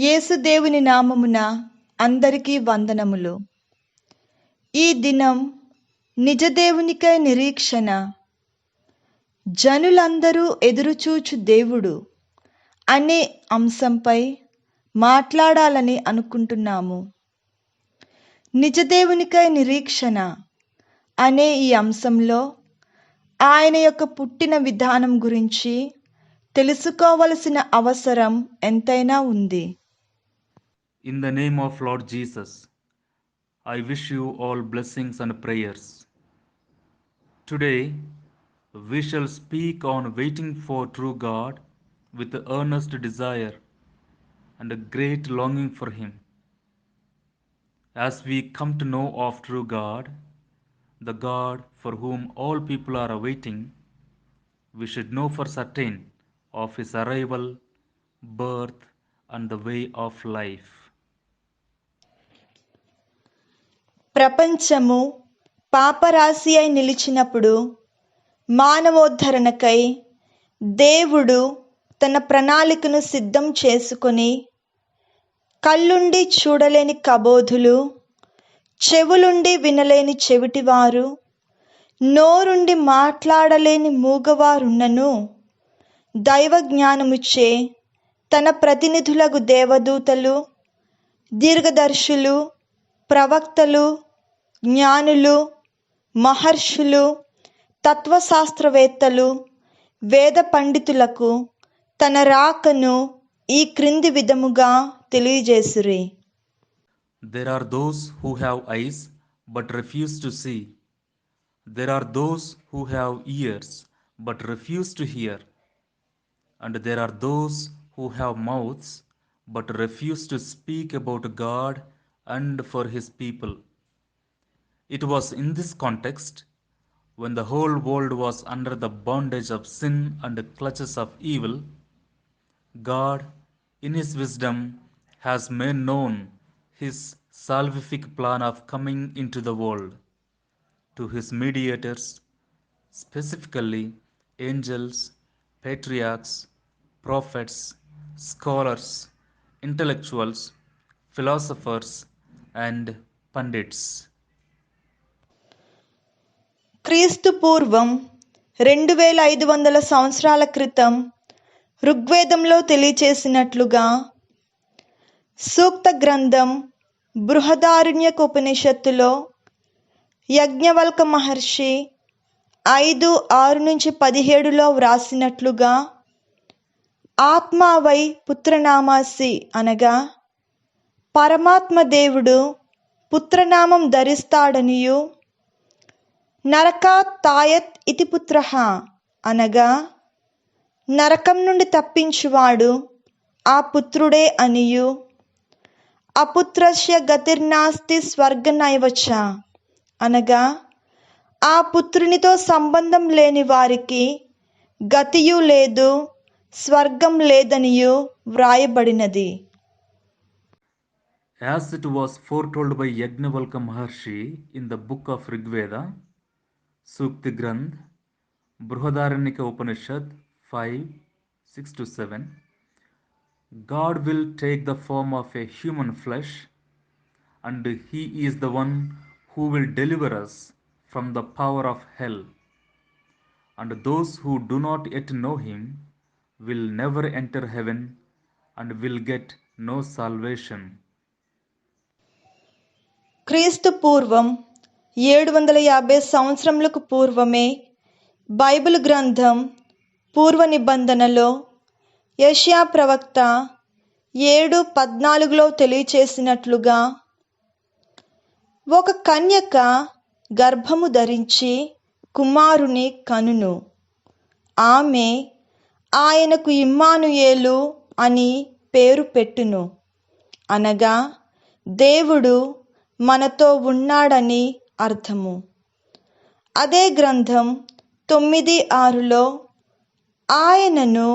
యేసుదేవుని నామమున అందరికీ వందనములు. ఈ దినం నిజదేవునికై నిరీక్షణ, జనులందరూ ఎదురుచూచు దేవుడు అనే అంశంపై మాట్లాడాలని అనుకుంటున్నాము. నిజదేవునికై నిరీక్షణ అనే ఈ అంశంలో ఆయన యొక్క పుట్టిన విధానం గురించి తెలుసుకోవలసిన అవసరం ఎంతైనా ఉంది. In the name of Lord Jesus, I wish you all blessings and prayers. Today, we shall speak on waiting for true God with earnest desire and a great longing for Him. As we come to know of true God, the God for whom all people are awaiting, we should know for certain of His arrival, birth, and the way of life. ప్రపంచము పాపరాశి అయి నిలిచినప్పుడు మానవోద్ధరణకై దేవుడు తన ప్రణాళికను సిద్ధం చేసుకొని కళ్ళుండి చూడలేని కబోధులు, చెవులుండి వినలేని చెవిటివారు, నోరుండి మాట్లాడలేని మూగవారున్నను దైవ జ్ఞానముచే తన ప్రతినిధులకు దేవదూతలు, దీర్ఘదర్శులు, ప్రవక్తలు, జ్ఞానులు, మహర్షులు, తత్వశాస్త్రవేత్తలు, వేద పండితులకు తన రాకను ఈ క్రింది విధముగా తెలియజేసిరి. There are those who have eyes but refuse to see. There are those who have ears but refuse to hear. And there are those who have mouths but refuse to speak about God and for His people. It was in this context, when the whole world was under the bondage of sin and the clutches of evil, God, in His wisdom, has made known His salvific plan of coming into the world to His mediators, specifically angels, patriarchs, prophets, scholars, intellectuals, philosophers, and pundits. క్రీస్తు పూర్వం 2500 సంవత్సరాల క్రితం ఋగ్వేదంలో తెలియచేసినట్లుగా సూక్త గ్రంథం బృహదారణ్యకోపనిషత్తులో యజ్ఞవల్క మహర్షి 5:6-17 వ్రాసినట్లుగా ఆత్మావై పుత్రనామాసి అనగా పరమాత్మ దేవుడు పుత్రనామం ధరిస్తాడనియు, నరకాత్ తాయత్ ఇతి పుత్రః అనగా నరకం నుండి తప్పించువాడు ఆ పుత్రుడే అనియు, అపుత్రస్య గతిర్నాస్తి స్వర్గనైవచ అనగా ఆ పుత్రునితో సంబంధం లేని వారికి గతియు లేదు, స్వర్గం లేదనియు వ్రాయబడినది. As it was foretold by Yajnavalkya Maharshi in the book of Rigveda, Sukti Granth, Brihadaranyaka Upanishad 5:6-7, God will take the form of a human flesh, and He is the one who will deliver us from the power of hell. And those who do not yet know Him will never enter heaven and will get no salvation. క్రీస్తు పూర్వం 750 సంవత్సరములకు పూర్వమే Bible గ్రంథం పూర్వ నిబంధనలో యెషయా ప్రవక్త 7:14 తెలియచేసినట్లుగా ఒక కన్యక గర్భము ధరించి కుమారుని కనును, ఆమె ఆయనకు ఇమ్మానుయేలు అని పేరు పెట్టును, అనగా దేవుడు మనతో ఉన్నాడని అర్థము. అదే గ్రంథం 9:6 ఆయనను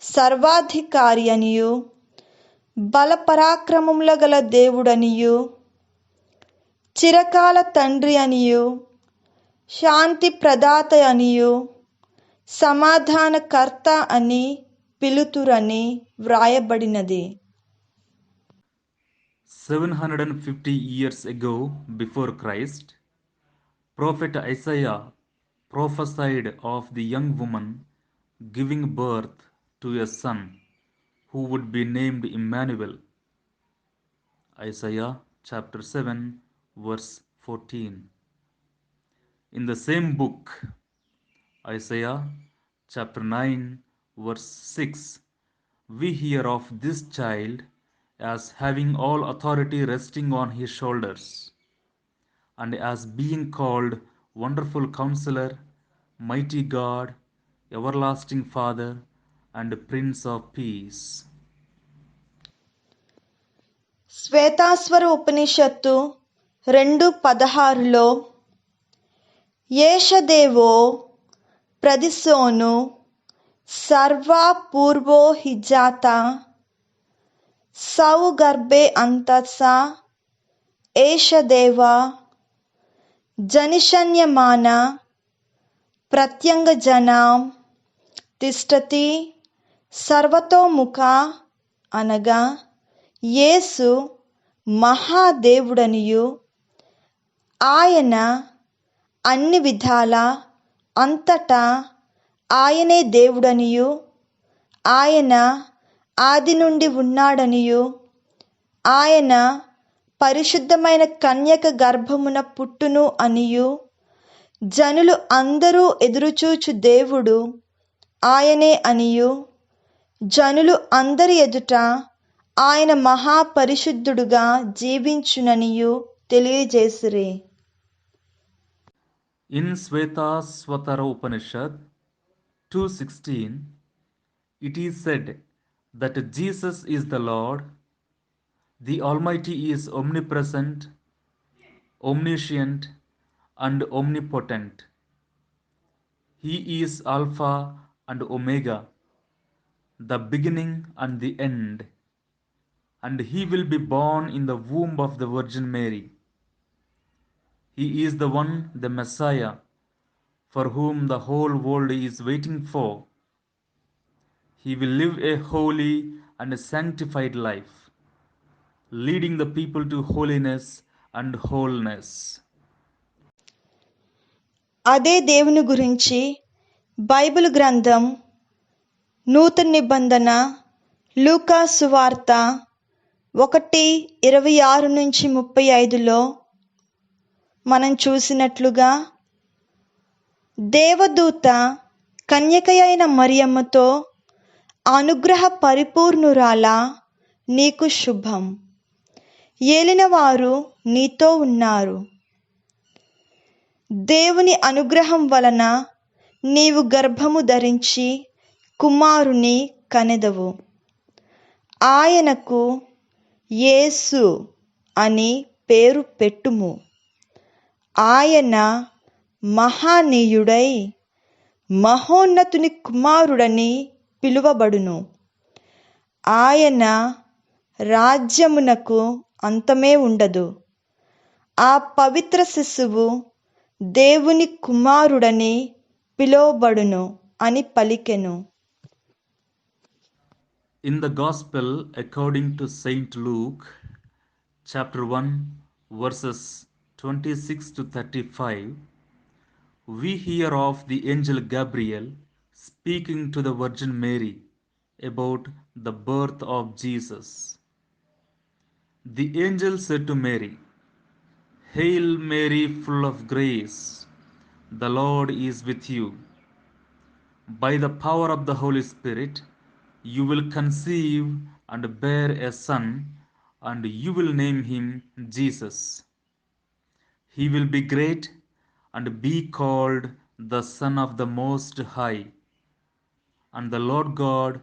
సర్వాధికారి అనియు, బలపరాక్రమముల గల దేవుడనియు, చిరకాల తండ్రి అనియు, శాంతి ప్రదాత అనియు, సమాధానకర్త అని పిలుతురని వ్రాయబడినది. 750 years ago, before Christ, Prophet Isaiah prophesied of the young woman giving birth to a son who would be named Emmanuel. Isaiah chapter 7, verse 14. In the same book, Isaiah chapter 9, verse 6, we hear of this child as having all authority resting on his shoulders, and as being called Wonderful Counselor, Mighty God, Everlasting Father, and Prince of Peace. శ్వేతాస్వర ఉపనిషత్తు 2:16లో ఏషదేవో ప్రదిశోను సర్వా పూర్వో హిజాత సౌగర్భే అంతసా ఏషదేవ జనిషన్యమాన ప్రత్యంగజనాం తిష్టతి సర్వతోముఖ అనగా యేసు మహాదేవుడనియు ఆయన అన్ని విధాల అంతటా ఆయనే దేవుడనియు ఆయన ఆది నుండి ఉన్నాడనియు ఆయన పరిశుద్ధమైన కన్యక గర్భమున పుట్టును అనియు జనులు అందరూ ఎదురుచూచు దేవుడు ఆయనే అనియు జనులు అందరి ఎదుట ఆయన మహాపరిశుద్ధుడుగా జీవించుననియు తెలియజేసిరి. In Svetasvatara Upanishad 2:16, it is said that Jesus is the Lord, the Almighty is omnipresent, omniscient, and omnipotent. He is Alpha and Omega, the beginning and the end, and he will be born in the womb of the Virgin Mary. He is the one, the Messiah, for whom the whole world is waiting for. He will live a holy and sanctified life, leading the people to holiness and wholeness. అదే దేవుని గురించి Bible గ్రంథం నూతన నిబంధన లూకా సువార్త 1:26-35లో మనం చూసినట్లుగా దేవదూత కన్యకయైన మరియమ్మతో అనుగ్రహ పరిపూర్ణురాలా నీకు శుభం, ఏలినవారు నీతో ఉన్నారు, దేవుని అనుగ్రహం వలన నీవు గర్భము ధరించి కుమారుని కనెదవు, ఆయనకు యేసు అని పేరు పెట్టుము, ఆయన మహానీయుడై మహోన్నతుని కుమారుడని పిలువబడును, ఆయన రాజ్యమునకు అంతమే ఉండదు, ఆ పవిత్ర శిశువు దేవుని కుమారుడని పిలువబడును అని పలికెను. In the Gospel according to Saint Luke, chapter 1, verses 26-35, we hear of the angel Gabriel speaking to the Virgin Mary about the birth of Jesus. The angel said to Mary, "Hail Mary, full of grace, the Lord is with you. By the power of the Holy Spirit, you will conceive and bear a son, and you will name him Jesus. He will be great and be called the Son of the Most High, and the Lord God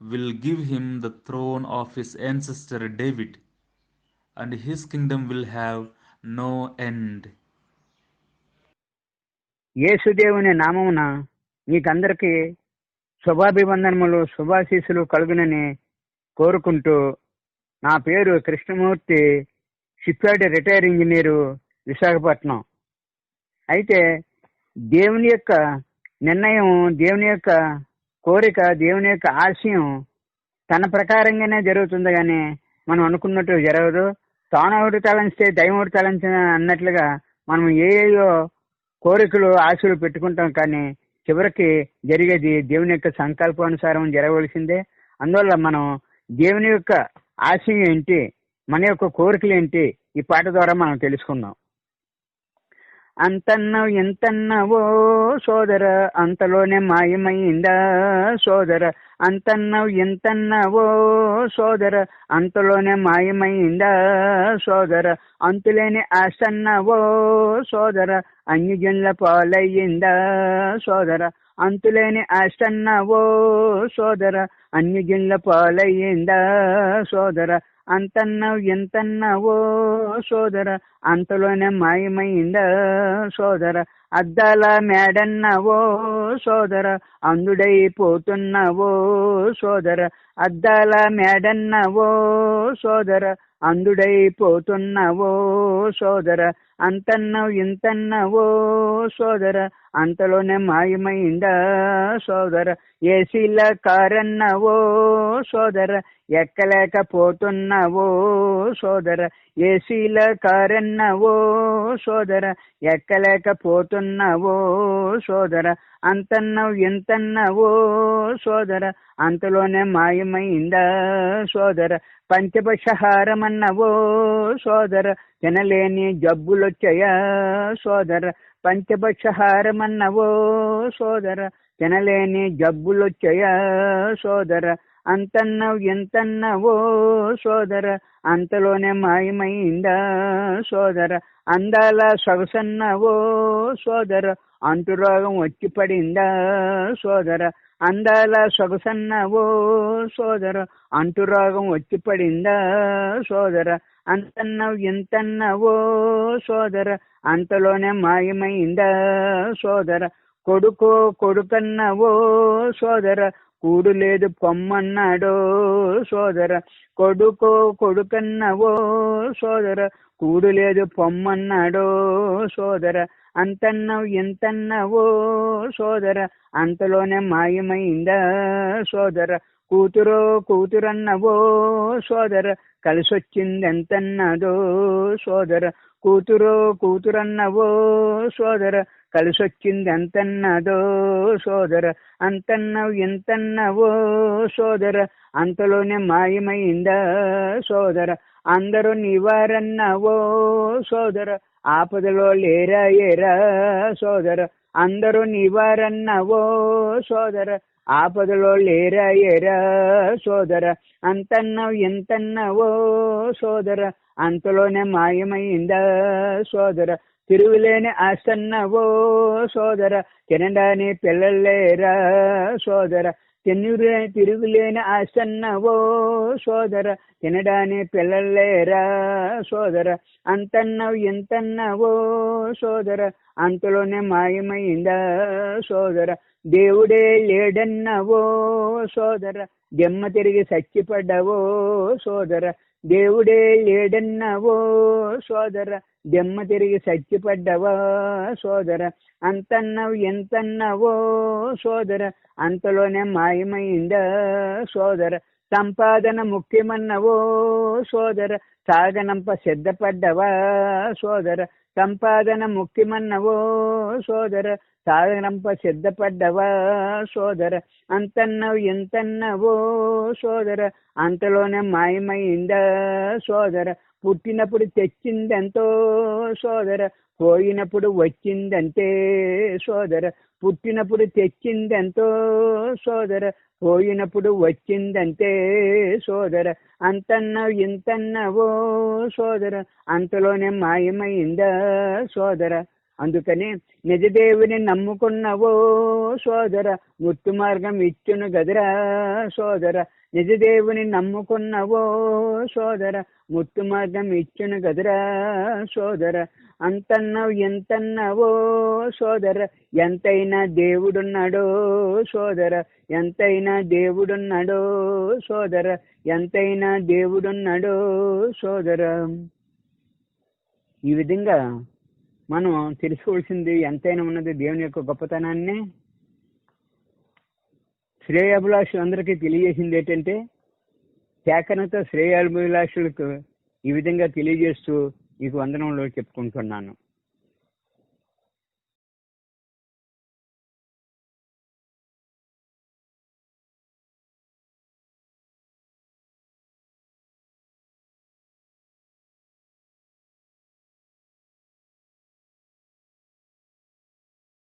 will give him the throne of his ancestor David, and his kingdom will have no end." యేసుదేవుని నామమున మీకందరికీ శుభాభివందనములు, శుభాశీస్సులు కలుగునని కోరుకుంటూ, నా పేరు Krishnamurthy, shipyard retire engineer, Visakhapatnam. అయితే దేవుని యొక్క నిర్ణయం, దేవుని యొక్క కోరిక, దేవుని యొక్క ఆశయం తన ప్రకారంగానే జరుగుతుంది, కానీ మనం అనుకున్నట్టు జరగదు. తాను ఒకటి తలంచితే దైవం ఒకటి తలంచిన అన్నట్లుగా మనం ఏయో కోరికలు ఆశలు పెట్టుకుంటాం, కానీ చివరికి జరిగేది దేవుని యొక్క సంకల్పానుసారం జరగవలసిందే. అందువల్ల మనం దేవుని యొక్క ఆశయం ఏంటి, మన యొక్క కోరికలు ఏంటి ఈ పాట ద్వారా మనం తెలుసుకుందాం. అంతన్నావు ఎంతన్నావో సోదర, అంతలోనే మాయమైందా సోదర. అంతన్నావు ఎంతన్నావో సోదర, అంతలోనే మాయమైందా సోదర. అంతులేని ఆశన్నావో సోదర, అన్యజనుల పాలయ్యిందా సోదర. అంతులేని ఆశన్నావో సోదర, అన్యజనుల పాలయ్యిందా సోదర. అంతన్నావు ఎంతన్నావో సోదర, అంతలోనే మాయమైందా సోదర. అద్దాల మేడన్నావో సోదర, అందుడైపోతున్నావో సోదర. అద్దాల మేడన్నావో సోదర, అందుడైపోతున్నావో సోదర. అంతన్నావు ఇంతన్నావో సోదర, అంతలోనే మాయమైందా సోదర. ఏసీల కారన్నావో సోదర, ఎక్కలేకపోతున్నావో సోదర. ఏసీల కారన్నావో సోదర, ఎక్కలేకపోతున్నావో సోదర. అంతన్నావు ఎంతన్నావో సోదర, అంతలోనే మాయమైందా సోదర. పంచపక్షహారమన్నావో సోదర, తినలేని జబ్బులొచ్చాయా సోదర. పంచపక్షహారమన్నావో సోదర, తినలేని జబ్బులొచ్చాయా సోదర. అంతన్నావు ఎంతన్నావో సోదర, అంతలోనే మాయమైందా సోదర. అందాల సొగసన్నావో సోదర, అంటురోగం వచ్చి పడిందా సోదర. అందాల సొగసన్నావో సోదర, అంటురోగం వచ్చి పడిందా సోదర. అంతన్నావు ఎంతన్నావో సోదర, అంతలోనే మాయమైందా సోదర. కొడుకో కొడుకన్నావో సోదర, కూడు లేదు పొమ్మన్నాడో సోదర. కొడుకో కొడుకన్నావో సోదర, కూడు లేదు పొమ్మన్నాడో సోదర. అంతన్నావు ఎంతన్నావో సోదర, అంతలోనే మాయమైందా సోదర. కూతురో కూతురన్నవో సోదర, కలిసొచ్చింది ఎంతన్నదో సోదర. కూతురో కూతురన్నవో సోదర, కలిసొచ్చింది ఎంతన్నదో సోదర. అంతన్నావు ఎంతన్నావో సోదర, అంతలోనే మాయమైందా సోదర. అందరూ నివారన్నావో సోదర, ఆపదలో లేరా ఏరా సోదర. అందరూ నివారన్నావో సోదర, ఆపదలో లేరా ఏరా సోదర. అంతన్నావు ఎంతన్నావో సోదర, అంతలోనే మాయమైందా సోదర. తిరుగులేని ఆస్తన్నావో సోదర, తినడాని పిల్లలేరా సోదర. తిరుగులేని ఆస్తన్నావో సోదర, తినడాని పిల్లలేరా సోదర. అంతన్నావు ఎంతన్నావో సోదర, అంతలోనే మాయమైందా సోదర. దేవుడే లేడన్నావో సోదర, జన్మ తిరిగి చచ్చిపడ్డావో సోదర. దేవుడే లేడన్నావో సోదర, జన్మ తిరిగి చచ్చిపడ్డావా సోదర. అంతన్నావు ఎంతన్నావో సోదర, అంతలోనే మాయమైందా సోదర. సంపాదన ముఖ్యమన్నవో సోదర, సాగనంప సిద్ధపడ్డవా సోదర. సంపాదన ముఖ్యమన్నవో సోదర, సాగనంప సిద్ధపడ్డవా సోదర. అంతన్నావు ఎంతన్నావో సోదర, అంతలోనే మాయమైందా సోదర. పుట్టినప్పుడు తెచ్చిందెంతో సోదర, పోయినప్పుడు వచ్చిందంతే సోదర. పుట్టినప్పుడు తెచ్చిందెంతో సోదర, పోయినప్పుడు వచ్చిందంతే సోదర. అంతన్నావు ఇంతన్నావో సోదర, అంతలోనే మాయమైందా సోదర. అందుకని నిజదేవుని నమ్ముకున్నావో సోదర, ముత్తు మార్గం ఇచ్చును గదిరా సోదర. నిజదేవుని నమ్ముకున్నావో సోదర, ముత్తు మార్గం ఇచ్చును గదిరా సోదర. అంతన్నావు ఎంతన్నావో సోదర, ఎంతైనా దేవుడున్నాడో సోదర. ఎంతైనా దేవుడున్నాడో సోదర, ఎంతైనా దేవుడున్నాడో సోదర. ఈ విధంగా మనం తెలుసుకోవాల్సింది ఎంతైనా ఉన్నది దేవుని యొక్క గొప్పతనాన్ని. శ్రేయాభిలాషులు అందరికీ తెలియజేసింది ఏంటంటే, సేకరణతో శ్రేయాభిలాషులకు ఈ విధంగా తెలియజేస్తూ మీకు వందనంలో చెప్పుకుంటున్నాను.